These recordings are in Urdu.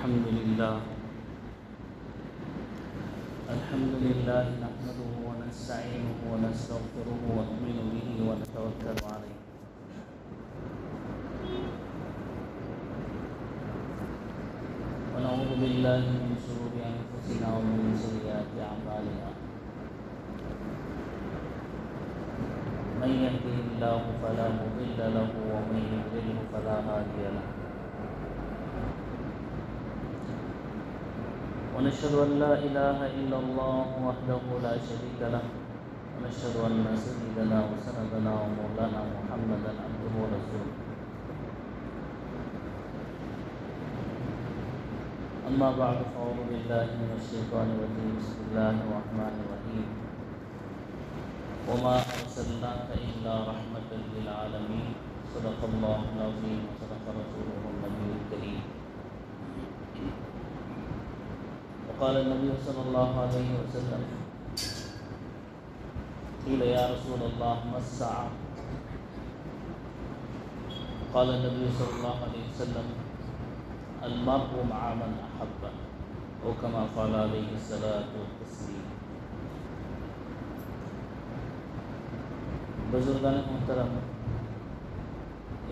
الحمد لله نحمده ونستعينه ونستغفره ونؤمن به ونتوكل عليه ونعوذ بالله من شرور أنفسنا ومن سيئات أعمالنا من يهده الله فلا مضل له ومن يضلل فلا هادي له ونشهد أن لا إله إلا الله وحده لا شريك له ونشهد أن سيدنا وسندنا ومولانا محمدا عبده ورسوله أما بعد فأعوذ بالله من الشيطان الرجيم بسم الله الرحمن الرحيم وما أرسلناك إلا رحمة للعالمين صدق الله العظيم وصدق رسوله النبي الكريم وقال النبي صلى الله عليه وسلم قيل يا رسول الله ما الساعة قال النبي صلى الله عليه وسلم المرء مع من أحب وكما قال عليه الصلاة والتسليم بزرگان محترم،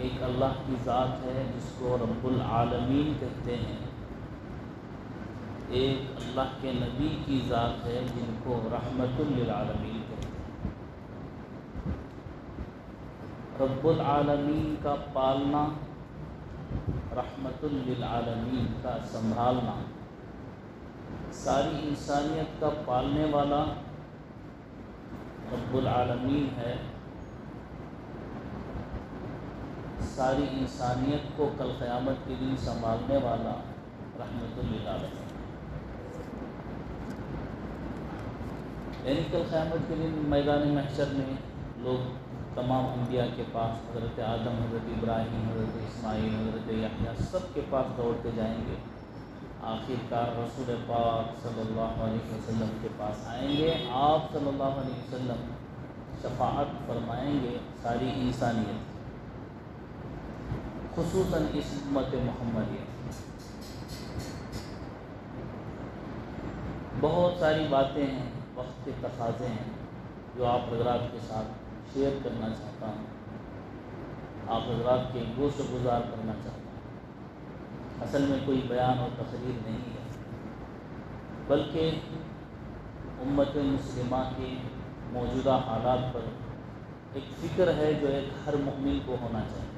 ایک اللہ کی ذات ہے جس کو رب العالمین کہتے ہیں، ایک اللہ کے نبی کی ذات ہے جن کو رحمت للعالمین کہتے ہیں۔ رب العالمین کا پالنا، رحمت للعالمین کا سنبھالنا، ساری انسانیت کا پالنے والا رب العالمین ہے، ساری انسانیت کو کل قیامت کے دن سنبھالنے والا رحمت للعالمین۔ یعنی کل قیامت کے دن میدان محشر میں لوگ تمام انبیاء کے پاس، حضرت آدم، حضرت ابراہیم، حضرت اسماعیل، حضرت یحییٰ، سب کے پاس دوڑتے جائیں گے، آخر کار رسول پاک صلی اللہ علیہ وسلم کے پاس آئیں گے۔ آپ صلی اللہ علیہ وسلم شفاعت فرمائیں گے ساری انسانیت، خصوصاً اس امت محمدیہ۔ بہت ساری باتیں ہیں، وقت کے تقاضے ہیں جو آپ حضرات کے ساتھ شیئر کرنا چاہتا ہوں، آپ حضرات کے گوشت گزار کرنا چاہتا ہوں۔ اصل میں کوئی بیان اور تقریر نہیں ہے، بلکہ امت مسلمہ کے موجودہ حالات پر ایک فکر ہے جو ایک ہر مومن کو ہونا چاہیے۔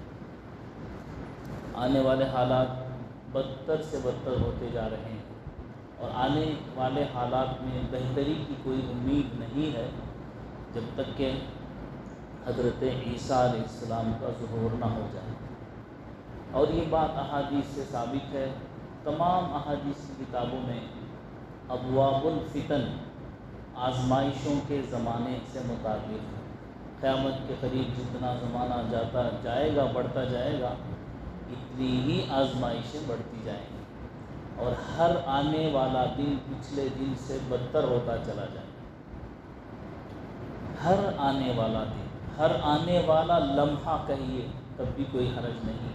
آنے والے حالات بدتر سے بدتر ہوتے جا رہے ہیں، اور آنے والے حالات میں بہتری کی کوئی امید نہیں ہے جب تک کہ حضرت عیسیٰ علیہ السلام کا ظہور نہ ہو جائے۔ اور یہ بات احادیث سے ثابت ہے، تمام احادیث کی کتابوں میں ابواب الفتن، آزمائشوں کے زمانے سے متعلق ہے۔ قیامت کے قریب جتنا زمانہ جاتا جائے گا، بڑھتا جائے گا، اتنی ہی آزمائشیں بڑھتی جائیں گی، اور ہر آنے والا دن پچھلے دن سے بدتر ہوتا چلا جائے گا۔ ہر آنے والا دن، ہر آنے والا لمحہ کہیے تب بھی کوئی حرج نہیں،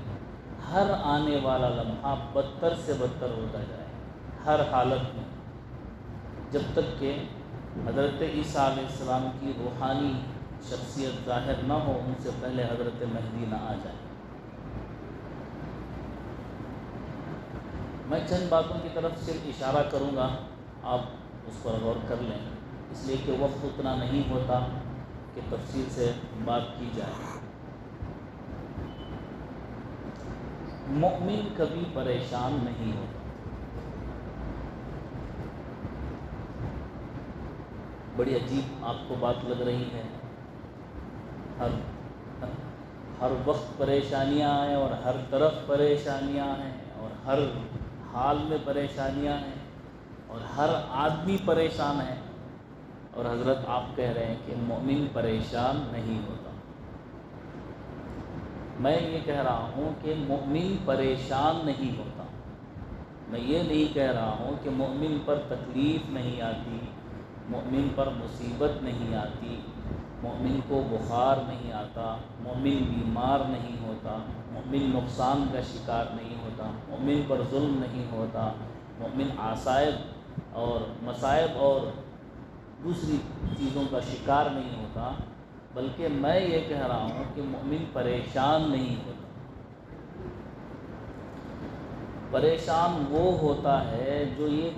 ہر آنے والا لمحہ بدتر سے بدتر ہوتا جائے ہر حالت میں، جب تک کہ حضرت عیسیٰ علیہ السلام کی روحانی شخصیت ظاہر نہ ہو، ان سے پہلے حضرت مہدی نہ آ جائے۔ میں چند باتوں کی طرف صرف اشارہ کروں گا، آپ اس پر غور کر لیں، اس لیے کہ وقت اتنا نہیں ہوتا کہ تفصیل سے بات کی جائے۔ مومن کبھی پریشان نہیں ہوتا۔ بڑی عجیب آپ کو بات لگ رہی ہے، ہر وقت پریشانیاں ہیں، اور ہر طرف پریشانیاں ہیں، اور ہر حال میں پریشانیاں ہیں، اور ہر آدمی پریشان ہے، اور حضرت آپ کہہ رہے ہیں کہ مومن پریشان نہیں ہوتا۔ میں یہ کہہ رہا ہوں کہ مومن پریشان نہیں ہوتا، میں یہ نہیں کہہ رہا ہوں کہ مومن پر تکلیف نہیں آتی، مومن پر مصیبت نہیں آتی، مومن کو بخار نہیں آتا، مومن بیمار نہیں ہوتا، مومن نقصان کا شکار نہیں ہوتا، مومن پر ظلم نہیں ہوتا، مومن عصائب اور مصائب اور دوسری چیزوں کا شکار نہیں ہوتا، بلکہ میں یہ کہہ رہا ہوں کہ مومن پریشان نہیں ہوتا۔ پریشان وہ ہوتا ہے جو یہ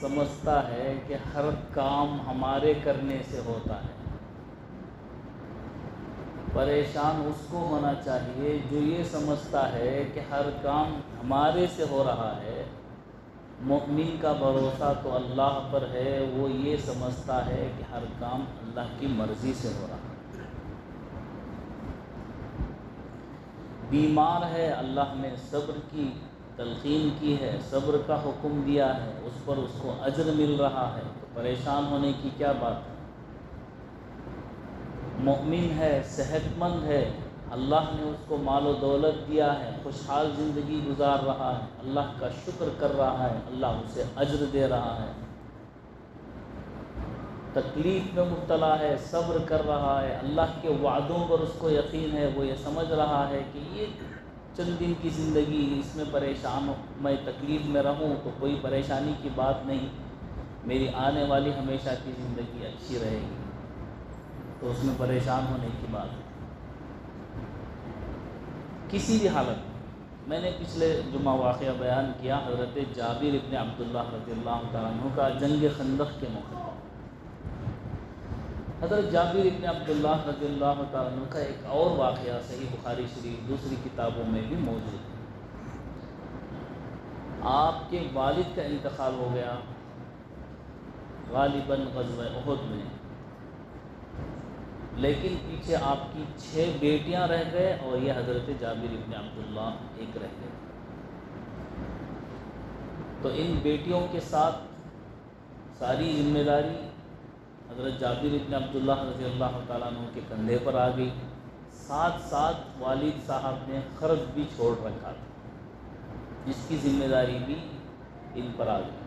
سمجھتا ہے کہ ہر کام ہمارے کرنے سے ہوتا ہے۔ پریشان اس کو ہونا چاہیے جو یہ سمجھتا ہے کہ ہر کام ہمارے سے ہو رہا ہے۔ مومن کا بھروسہ تو اللہ پر ہے، وہ یہ سمجھتا ہے کہ ہر کام اللہ کی مرضی سے ہو رہا ہے۔ بیمار ہے، اللہ نے صبر کی تلقین کی ہے، صبر کا حکم دیا ہے، اس پر اس کو اجر مل رہا ہے، تو پریشان ہونے کی کیا بات ہے؟ مومن ہے، صحت مند ہے، اللہ نے اس کو مال و دولت دیا ہے، خوشحال زندگی گزار رہا ہے، اللہ کا شکر کر رہا ہے، اللہ اسے اجر دے رہا ہے۔ تکلیف میں مبتلا ہے، صبر کر رہا ہے، اللہ کے وعدوں پر اس کو یقین ہے، وہ یہ سمجھ رہا ہے کہ یہ چند دن کی زندگی، اس میں پریشان میں تکلیف میں رہوں تو کوئی پریشانی کی بات نہیں، میری آنے والی ہمیشہ کی زندگی اچھی رہے گی، تو اس میں پریشان ہونے کی بات ہے۔ کسی بھی حالت میں نے پچھلے جمعہ واقعہ بیان کیا، حضرت جابر ابن عبداللہ رضی اللہ تعالیٰ عنہ کا جنگ خندق کے موقع پر۔ حضرت جابر ابن عبداللہ رضی اللہ تعالیٰ عنہ کا ایک اور واقعہ صحیح بخاری شریف دوسری کتابوں میں بھی موجود ہے۔ آپ کے والد کا انتقال ہو گیا غالباً غزوہ احد میں، لیکن پیچھے آپ کی 6 بیٹیاں رہ گئے اور یہ حضرت جابر ابن عبداللہ ایک رہ گئے۔ تو ان بیٹیوں کے ساتھ ساری ذمہ داری حضرت جابر ابن عبداللہ رضی اللہ تعالیٰ عنہ کے کندھے پر آ گئی، ساتھ ساتھ والد صاحب نے قرض بھی چھوڑ رکھا تھا، جس کی ذمہ داری بھی ان پر آ گئی۔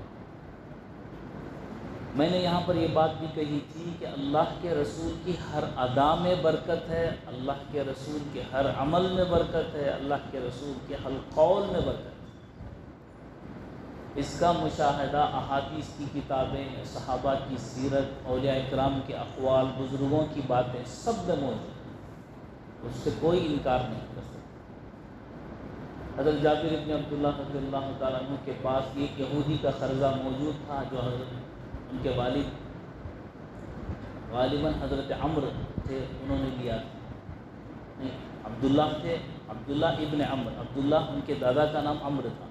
میں نے یہاں پر یہ بات بھی کہی تھی کہ اللہ کے رسول کی ہر ادا میں برکت ہے، اللہ کے رسول کے ہر عمل میں برکت ہے، اللہ کے رسول کے ہر قول میں برکت ہے۔ اس کا مشاہدہ احادیث کی کتابیں، صحابہ کی سیرت، اولیاء اکرام کے اقوال، بزرگوں کی باتیں سب میں موجود ہیں، اس سے کوئی انکار نہیں کر سکتا۔ حضرت جابر ابن عبداللہ رضی اللہ تعالیٰ عنہ کے پاس ایک یہودی کا قرضہ موجود تھا جو حضرت ان کے والد غالباً حضرت عمرو تھے، انہوں نے لیا تھا، نہیں عبداللہ تھے، عبداللہ ابن عمرو، عبداللہ ان کے دادا کا نام عمرو تھا۔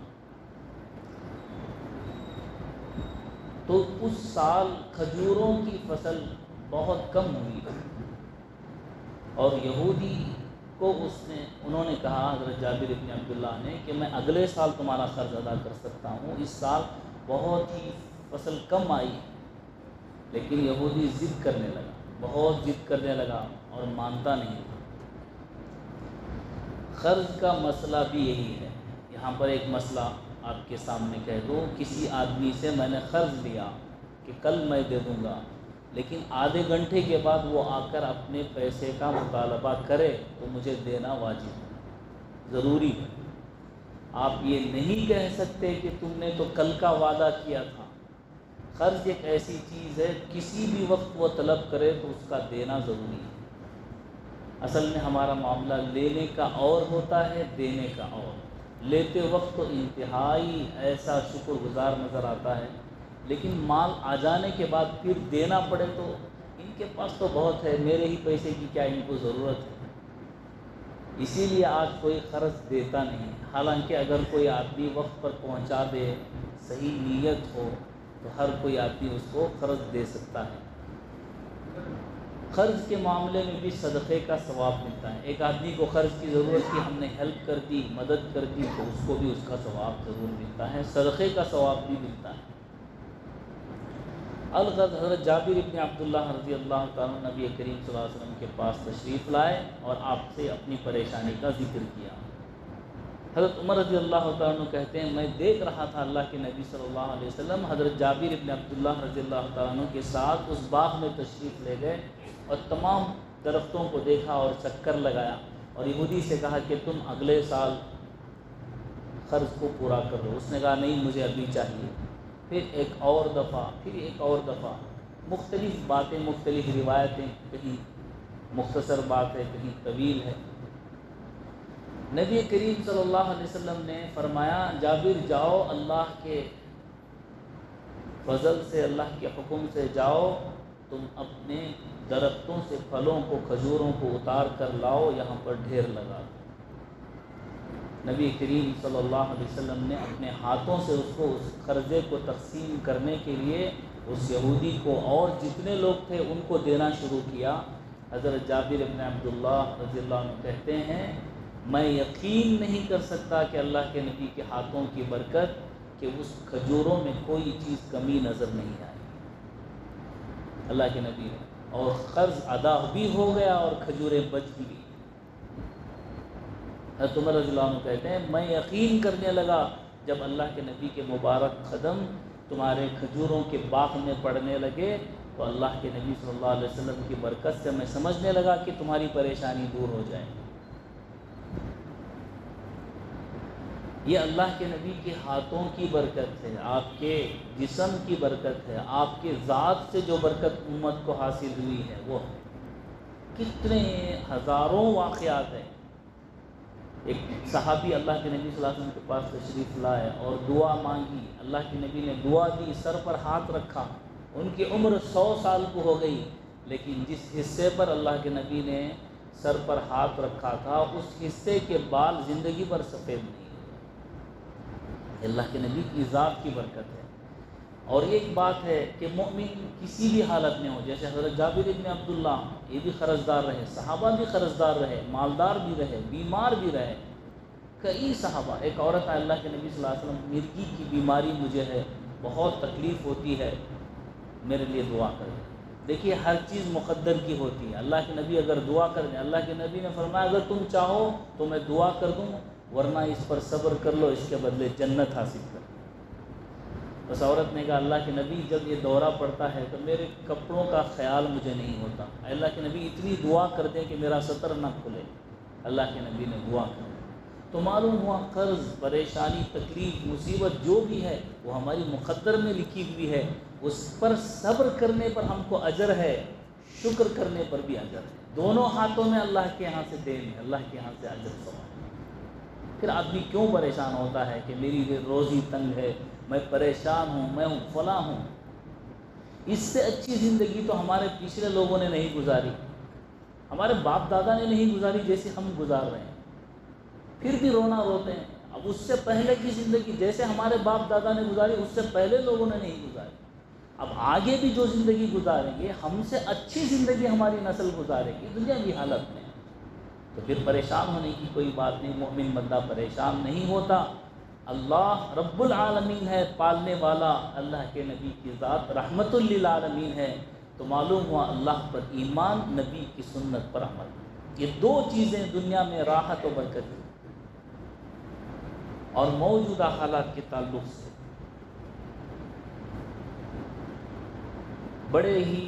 تو اس سال کھجوروں کی فصل بہت کم ہوئی اور یہودی کو انہوں نے کہا حضرت جابر ابن عبداللہ نے کہ میں اگلے سال تمہارا قرض ادا کر سکتا ہوں، اس سال بہت ہی فصل کم آئی، لیکن یہودی ضد کرنے لگا، بہت ضد کرنے لگا اور مانتا نہیں تھا۔ قرض کا مسئلہ بھی یہی ہے، یہاں پر ایک مسئلہ آپ کے سامنے کہہ دوں، کسی آدمی سے میں نے قرض لیا کہ کل میں دے دوں گا، لیکن آدھے گھنٹے کے بعد وہ آ کر اپنے پیسے کا مطالبہ کرے تو مجھے دینا واجب ہے، ضروری ہے۔ آپ یہ نہیں کہہ سکتے کہ تم نے تو کل کا وعدہ کیا تھا۔ قرض ایک ایسی چیز ہے، کسی بھی وقت وہ طلب کرے تو اس کا دینا ضروری ہے۔ اصل میں ہمارا معاملہ لینے کا اور ہوتا ہے، دینے کا اور۔ لیتے وقت تو انتہائی ایسا شکر گزار نظر آتا ہے، لیکن مال آ جانے کے بعد پھر دینا پڑے تو ان کے پاس تو بہت ہے، میرے ہی پیسے کی کیا ان کو ضرورت ہے۔ اسی لیے آج کوئی قرض دیتا نہیں، حالانکہ اگر کوئی آدمی وقت پر پہنچا دے، صحیح نیت ہو تو ہر کوئی آدمی اس کو قرض دے سکتا ہے۔ قرض کے معاملے میں بھی صدقے کا ثواب ملتا ہے۔ ایک آدمی کو قرض کی ضرورت تھی، ہم نے ہیلپ کر دی، مدد کر دی، تو اس کو بھی اس کا ثواب ضرور ملتا ہے، صدقے کا ثواب بھی ملتا ہے۔ الغرض حضرت جابر ابن عبداللہ رضی اللہ تعالیٰ نبی کریم صلی اللہ علیہ وسلم کے پاس تشریف لائے اور آپ سے اپنی پریشانی کا ذکر کیا۔ حضرت عمر رضی اللہ تعالیٰ عنہ کہتے ہیں میں دیکھ رہا تھا اللہ کے نبی صلی اللہ علیہ وسلم حضرت جابر ابن عبداللہ رضی اللہ تعالیٰ عنہ کے ساتھ اس باغ میں تشریف لے گئے اور تمام درختوں کو دیکھا اور چکر لگایا، اور یہودی سے کہا کہ تم اگلے سال قرض کو پورا کر دو، اس نے کہا نہیں مجھے ابھی چاہیے۔ پھر ایک اور دفعہ، پھر ایک اور دفعہ، مختلف باتیں، مختلف روایتیں، کہیں مختصر بات ہے کہیں طویل ہے۔ نبی کریم صلی اللہ علیہ وسلم نے فرمایا جابر جاؤ، اللہ کے فضل سے، اللہ کے حکم سے جاؤ، تم اپنے درختوں سے پھلوں کو، کھجوروں کو اتار کر لاؤ، یہاں پر ڈھیر لگا دو۔ نبی کریم صلی اللہ علیہ وسلم نے اپنے ہاتھوں سے اس قرضے کو تقسیم کرنے کے لیے اس یہودی کو اور جتنے لوگ تھے ان کو دینا شروع کیا۔ حضرت جابر بن عبداللہ رضی اللہ عنہ کہتے ہیں میں یقین نہیں کر سکتا کہ اللہ کے نبی کے ہاتھوں کی برکت کہ اس کھجوروں میں کوئی چیز کمی نظر نہیں آئی اللہ کے نبی نے، اور قرض ادا بھی ہو گیا اور کھجوریں بچ بھی گئی۔ حضرت عمر رضی اللہ عنہ کہتے ہیں میں یقین کرنے لگا جب اللہ کے نبی کے مبارک قدم تمہارے کھجوروں کے باغ میں پڑنے لگے تو اللہ کے نبی صلی اللہ علیہ وسلم کی برکت سے میں سمجھنے لگا کہ تمہاری پریشانی دور ہو جائے۔ یہ اللہ کے نبی کے ہاتھوں کی برکت ہے، آپ کے جسم کی برکت ہے، آپ کے ذات سے جو برکت امت کو حاصل ہوئی ہے وہ کتنے ہزاروں واقعات ہیں۔ ایک صحابی اللہ کے نبی صلی اللہ علیہ وسلم کے پاس تشریف لائے اور دعا مانگی، اللہ کے نبی نے دعا دی، سر پر ہاتھ رکھا، ان کی عمر 100 سال کو ہو گئی، لیکن جس حصے پر اللہ کے نبی نے سر پر ہاتھ رکھا تھا اس حصے کے بال زندگی پر سفید نہیں ہوئے۔ اللہ کے نبی کی ذات کی برکت ہے۔ اور ایک بات ہے کہ مومن کسی بھی حالت میں ہو، جیسے حضرت جابر بن عبداللہ یہ بھی قرضدار رہے، صحابہ بھی قرضدار رہے، مالدار بھی رہے، بیمار بھی رہے، کئی صحابہ۔ ایک عورت ہے اللہ کے نبی صلی اللہ علیہ وسلم مرگی کی بیماری مجھے ہے، بہت تکلیف ہوتی ہے، میرے لیے دعا کریں۔ دیکھیے ہر چیز مقدر کی ہوتی ہے، اللہ کے نبی اگر دعا کر دیں، اللہ کے نبی نے فرمایا اگر تم چاہو تو میں دعا کر دوں ورنہ اس پر صبر کر لو، اس کے بدلے جنت حاصل کر لو۔ بس عورت نے کہا اللہ کے نبی جب یہ دورہ پڑتا ہے تو میرے کپڑوں کا خیال مجھے نہیں ہوتا، اللہ کے نبی اتنی دعا کر دیں کہ میرا سطر نہ کھلے۔ اللہ کے نبی نے دعا کر دی تو معلوم ہوا قرض، پریشانی، تکلیف، مصیبت جو بھی ہے وہ ہماری مقدر میں لکھی ہوئی ہے، اس پر صبر کرنے پر ہم کو اجر ہے، شکر کرنے پر بھی اجر ہے، دونوں ہاتھوں میں اللہ کے یہاں سے دین ہے، اللہ کے یہاں سے اجر ثواب۔ پھر آدمی کیوں پریشان ہوتا ہے کہ میری روزی تنگ ہے، میں پریشان ہوں، میں ہوں فلاں ہوں۔ اس سے اچھی زندگی تو ہمارے پچھلے لوگوں نے نہیں گزاری، ہمارے باپ دادا نے نہیں گزاری جیسے ہم گزار رہے ہیں، پھر بھی رونا روتے ہیں۔ اب اس سے پہلے کی زندگی جیسے ہمارے باپ دادا نے گزاری اس سے پہلے لوگوں نے نہیں گزاری، اب آگے بھی جو زندگی گزاریں گے ہم سے اچھی زندگی ہماری نسل گزارے گی دنیا کی حالت میں، تو پھر پریشان ہونے کی کوئی بات نہیں۔ مومن بندہ پریشان نہیں ہوتا، اللہ رب العالمین ہے پالنے والا، اللہ کے نبی کی ذات رحمت للعالمین ہے، تو معلوم ہوا اللہ پر ایمان، نبی کی سنت پر عمل، یہ دو چیزیں دنیا میں راحت و برکت ہیں۔ اور موجودہ حالات کے تعلق سے بڑے ہی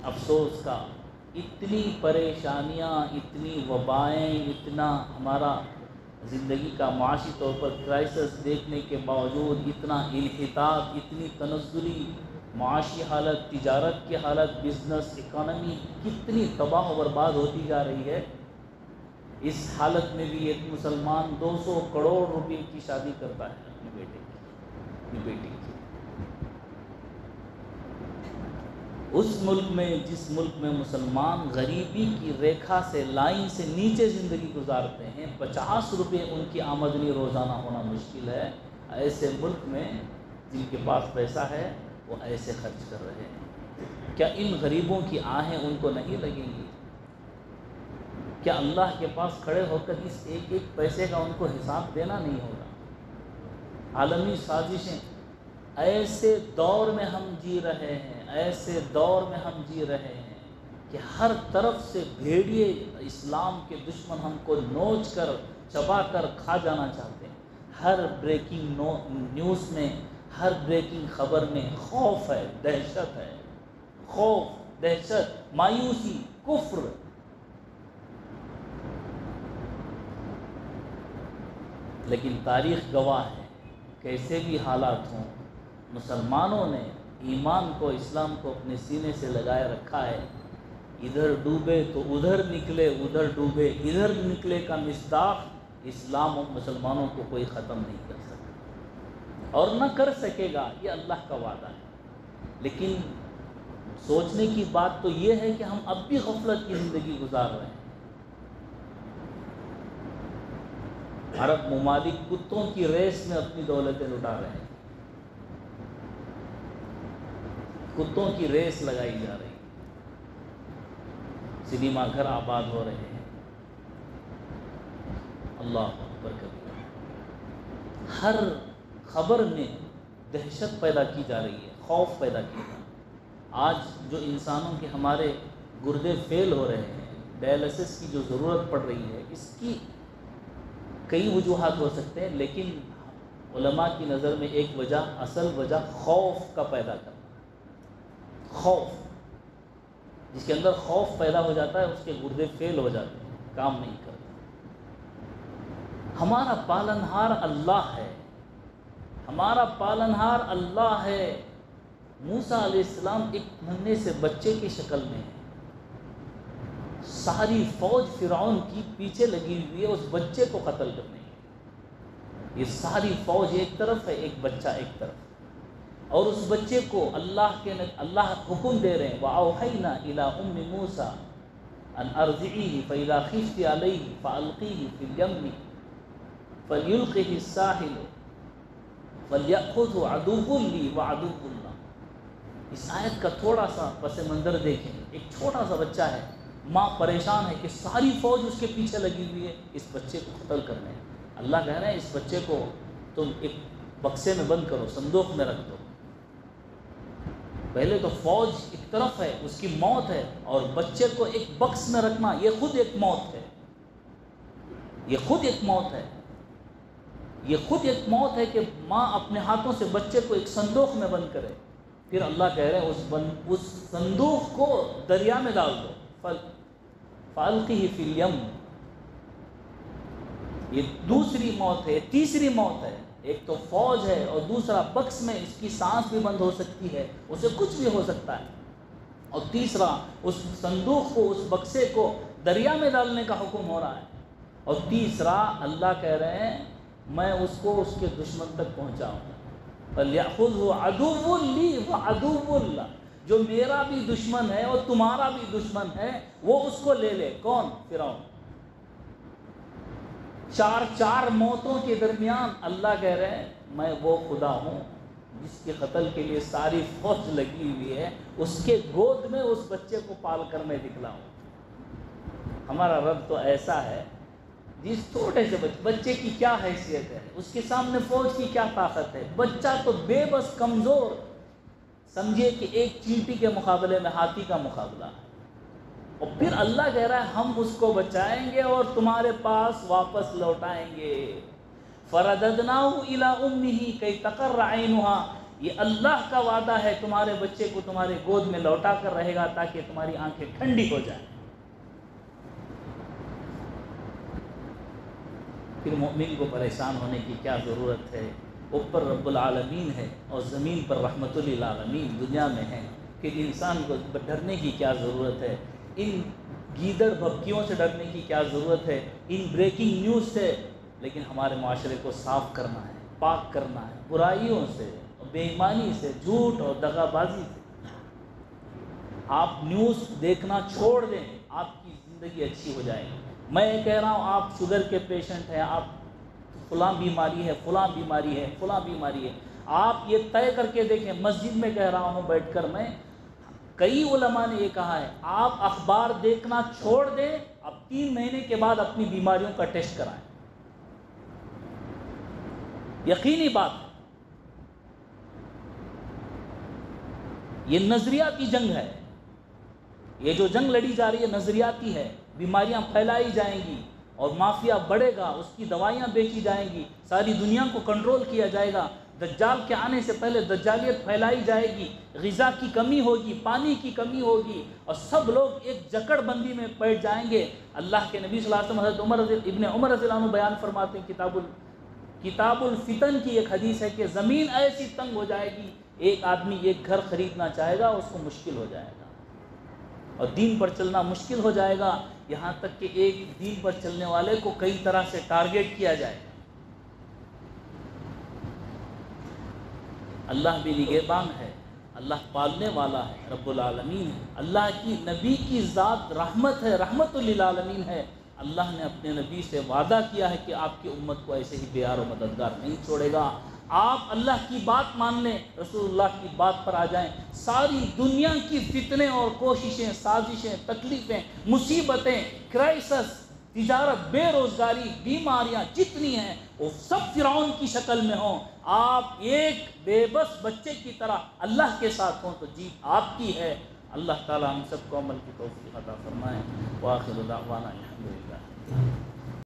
افسوس کا، اتنی پریشانیاں، اتنی وبائیں، اتنا ہمارا زندگی کا معاشی طور پر کرائسس دیکھنے کے باوجود اتنا انحطاط، اتنی تنزلی معاشی حالت، تجارت کی حالت، بزنس، اکانومی کتنی تباہ و برباد ہوتی جا رہی ہے۔ اس حالت میں بھی ایک مسلمان 200 کروڑ روپے کی شادی کرتا ہے اپنے بیٹے کی، اپنی بیٹی کی۔ اس ملک میں، جس ملک میں مسلمان غریبی کی ریکھا سے، لائن سے نیچے زندگی گزارتے ہیں، 50 روپے ان کی آمدنی روزانہ ہونا مشکل ہے، ایسے ملک میں جن کے پاس پیسہ ہے وہ ایسے خرچ کر رہے ہیں۔ کیا ان غریبوں کی آہیں ان کو نہیں لگیں گی؟ کیا اللہ کے پاس کھڑے ہو کر اس ایک ایک پیسے کا ان کو حساب دینا نہیں ہوگا؟ عالمی سازشیں، ایسے دور میں ہم جی رہے ہیں، ایسے دور میں ہم جی رہے ہیں کہ ہر طرف سے بھیڑیے اسلام کے دشمن ہم کو نوچ کر، چبا کر کھا جانا چاہتے ہیں۔ ہر بریکنگ نیوز میں، ہر بریکنگ خبر میں خوف ہے، دہشت ہے، خوف، دہشت، مایوسی، کفر۔ لیکن تاریخ گواہ ہے، کیسے بھی حالات ہوں، مسلمانوں نے ایمان کو، اسلام کو اپنے سینے سے لگائے رکھا ہے۔ ادھر ڈوبے تو ادھر نکلے، ادھر ڈوبے ادھر نکلے کا مصداق اسلام و مسلمانوں کو کوئی ختم نہیں کر سکتا اور نہ کر سکے گا، یہ اللہ کا وعدہ ہے۔ لیکن سوچنے کی بات تو یہ ہے کہ ہم اب بھی غفلت کی زندگی گزار رہے ہیں۔ عرب ممالک کتوں کی ریس میں اپنی دولتیں لٹا رہے ہیں، کتوں کی ریس لگائی جا رہی ہے، سنیما گھر آباد ہو رہے ہیں۔ اللہ اکبر کبیرہ، ہر خبر میں دہشت پیدا کی جا رہی ہے، خوف پیدا کیا جا رہا ہے۔ آج جو انسانوں کے ہمارے گردے فیل ہو رہے ہیں، ڈائلسس کی جو ضرورت پڑ رہی ہے، اس کی کئی وجوہات ہو سکتے ہیں، لیکن علماء کی نظر میں ایک وجہ، اصل وجہ خوف کا پیدا کرنا۔ خوف، جس کے اندر خوف پیدا ہو جاتا ہے اس کے گردے فیل ہو جاتے ہیں، کام نہیں کرتے۔ ہمارا پالنہار اللہ ہے، ہمارا پالنہار اللہ ہے۔ موسیٰ علیہ السلام ایک ننھے سے بچے کی شکل میں ہے، ساری فوج فرعون کی پیچھے لگی ہوئی ہے اس بچے کو قتل کرنے کی۔ یہ ساری فوج ایک طرف ہے، ایک بچہ ایک طرف، اور اس بچے کو اللہ حکم دے رہے ہیں، وَأَوْحَيْنَا إِلَىٰ أُمِّ مُوسَىٰ أَنْ أَرْضِعِيهِ فَإِذَا خِفْتِ عَلَيْهِ فَأَلْقِيهِ فِي الْيَمِّ فَلْيُلْقِهِ السَّاحِلُ فَلْيَأْخُذْهُ عَدُوٌّ لِّي وَعَدُوٌّ لَّهُ۔ اس آیت کا تھوڑا سا پس منظر دیکھیں، ایک چھوٹا سا بچہ ہے، ماں پریشان ہے کہ ساری فوج اس کے پیچھے لگی ہوئی ہے اس بچے کو قتل کرنے۔ اللہ کہہ رہے ہیں اس بچے کو تم ایک بکسے میں بند کرو، صندوق میں رکھ دو۔ پہلے تو فوج ایک طرف ہے، اس کی موت ہے، اور بچے کو ایک بکس میں رکھنا یہ خود ایک موت ہے، یہ خود ایک موت ہے، یہ خود ایک موت ہے کہ ماں اپنے ہاتھوں سے بچے کو ایک صندوق میں بند کرے۔ پھر اللہ کہہ رہے ہیں اس صندوق کو دریا میں ڈال دو، فَأَلْقِهِ فِي الْيَمِّ۔ یہ دوسری موت ہے، تیسری موت ہے۔ ایک تو فوج ہے اور دوسرا بکس میں، اس کی سانس بھی بند ہو سکتی ہے، اسے کچھ بھی ہو سکتا ہے، اور تیسرا اس صندوق کو، اس بکسے کو دریا میں ڈالنے کا حکم ہو رہا ہے، اور تیسرا اللہ کہہ رہے ہیں میں اس کو اس کے دشمن تک پہنچاؤں گا۔ فَلْيَأْخُذْهُ عَدُوٌّ لِّي وَعَدُوٌّ لَّهُ، جو میرا بھی دشمن ہے اور تمہارا بھی دشمن ہے وہ اس کو لے لے۔ کون؟ فرعون۔ چار موتوں کے درمیان اللہ کہہ رہے ہیں میں وہ خدا ہوں جس کے قتل کے لیے ساری فوج لگی ہوئی ہے، اس کے گود میں اس بچے کو پال کر میں دکھلاؤں۔ ہمارا رب تو ایسا ہے جس چھوٹے سے بچے کی کیا حیثیت ہے، اس کے سامنے فوج کی کیا طاقت ہے۔ بچہ تو بے بس کمزور، سمجھے کہ ایک چینٹی کے مقابلے میں ہاتھی کا مقابلہ ہے، اور پھر اللہ کہہ رہا ہے ہم اس کو بچائیں گے اور تمہارے پاس واپس لوٹائیں گے۔ فَرَدَدْنَاهُ إِلَىٰ أُمِّهِ كَيْ تَقَرَّ عَيْنُهَا، یہ اللہ کا وعدہ ہے، تمہارے بچے کو تمہارے گود میں لوٹا کر رہے گا تاکہ تمہاری آنکھیں ٹھنڈی ہو جائیں۔ پھر مومن کو پریشان ہونے کی کیا ضرورت ہے؟ اوپر رب العالمین ہے اور زمین پر رحمت للعالمین دنیا میں ہے، پھر انسان کو ڈرنے کی کیا ضرورت ہے؟ ان گیدڑ بھبکیوں سے ڈرنے کی کیا ضرورت ہے؟ ان بریکنگ نیوز سے؟ لیکن ہمارے معاشرے کو صاف کرنا ہے، پاک کرنا ہے برائیوں سے، بے ایمانی سے، جھوٹ اور دغا بازی سے۔ آپ نیوز دیکھنا چھوڑ دیں، آپ کی زندگی اچھی ہو جائے گی۔ میں یہ کہہ رہا ہوں آپ شوگر کے پیشنٹ ہیں، آپ فلاں بیماری ہے، فلاں بیماری ہے، فلاں بیماری ہے، آپ یہ طے کر کے دیکھیں۔ مسجد میں کہہ رہا ہوں بیٹھ کر میں، کئی علماء نے یہ کہا ہے آپ اخبار دیکھنا چھوڑ دیں، اب 3 مہینے کے بعد اپنی بیماریوں کا ٹیسٹ کرائیں، یقینی بات ہے۔ یہ نظریاتی جنگ ہے، یہ جو جنگ لڑی جا رہی ہے نظریاتی ہے۔ بیماریاں پھیلائی جائیں گی اور مافیا بڑھے گا، اس کی دوائیاں بیچی جائیں گی، ساری دنیا کو کنٹرول کیا جائے گا، دجال کے آنے سے پہلے دجالیت پھیلائی جائے گی، غذا کی کمی ہوگی، پانی کی کمی ہوگی، اور سب لوگ ایک جکڑ بندی میں بیٹھ جائیں گے۔ اللہ کے نبی صلی اللہ علیہ وسلم حضرت ابن عمر رضی اللہ عنہ بیان فرماتے ہیں کتاب کتاب الفتن کی ایک حدیث ہے کہ زمین ایسی تنگ ہو جائے گی، ایک آدمی ایک گھر خریدنا چاہے گا، اس کو مشکل ہو جائے گا، اور دین پر چلنا مشکل ہو جائے گا، یہاں تک کہ ایک دین پر چلنے والے کو کئی طرح سے ٹارگیٹ کیا جائے گا۔ اللہ بھی نگہبان ہے، اللہ پالنے والا ہے، رب العالمین ہے، اللہ کی نبی کی ذات رحمت ہے، رحمت للعالمین ہے۔ اللہ نے اپنے نبی سے وعدہ کیا ہے کہ آپ کی امت کو ایسے ہی بے یار و مددگار نہیں چھوڑے گا۔ آپ اللہ کی بات مان لیں، رسول اللہ کی بات پر آ جائیں، ساری دنیا کی فتنے اور کوششیں، سازشیں، تکلیفیں، مصیبتیں، کرائسس، تجارت، بے روزگاری، بیماریاں جتنی ہیں وہ سب فرعون کی شکل میں ہوں، آپ ایک بے بس بچے کی طرح اللہ کے ساتھ ہوں تو جیت آپ کی ہے۔ اللہ تعالی ہم سب کو عمل کی توفیق عطا فرمائے۔ وآخر دعوانا الحمدللہ۔